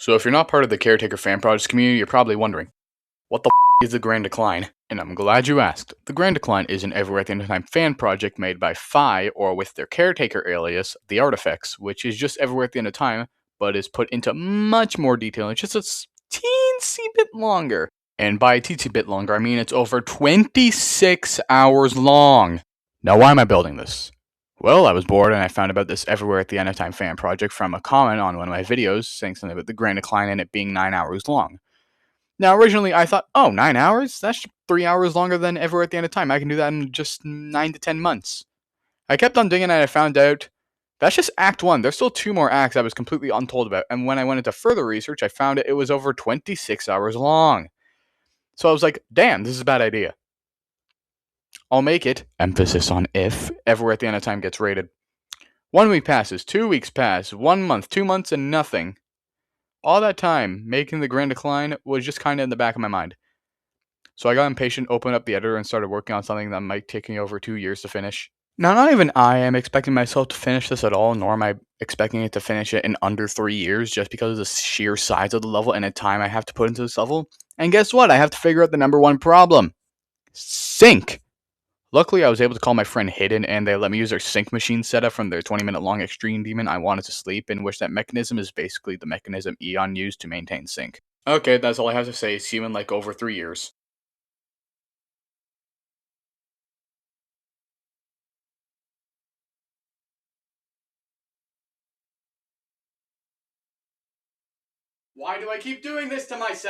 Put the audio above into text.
So if you're not part of the Caretaker fan projects community, you're probably wondering, what the is the Grand Decline? And I'm glad you asked. The Grand Decline is an Everywhere at the End of Time fan project made by Phi, or with their Caretaker alias, the Artifex, which is just Everywhere at the End of Time, but is put into much more detail. It's just a teensy bit longer. And by a teensy bit longer, I mean it's over 26 hours long. Now why am I building this? Well, I was bored and I found about this Everywhere at the End of Time fan project from a comment on one of my videos saying something about the Grand Decline and it being 9 hours long. Now, originally I thought, oh, 9 hours? That's 3 hours longer than Everywhere at the End of Time. I can do that in just 9 to 10 months. I kept on digging and I found out that's just Act 1. There's still 2 more acts I was completely untold about. And when I went into further research, I found it was over 26 hours long. So I was like, damn, this is a bad idea. I'll make it, emphasis on if, Everywhere at the End of Time gets rated. 1 week passes, 2 weeks pass, 1 month, 2 months, and nothing. All that time, making the Grand Decline was just kind of in the back of my mind. So I got impatient, opened up the editor, and started working on something that might take me over 2 years to finish. Now, not even I am expecting myself to finish this at all, nor am I expecting it to finish it in under 3 years, just because of the sheer size of the level and the time I have to put into this level. And guess what? I have to figure out the number one problem. Sync! Luckily, I was able to call my friend Hidden, and they let me use their sync machine setup from their 20-minute long Extreme Demon I Wanted to Sleep, in which that mechanism is basically the mechanism Eon used to maintain sync. Okay, that's all I have to say. See you in like over 3 years. Why do I keep doing this to myself?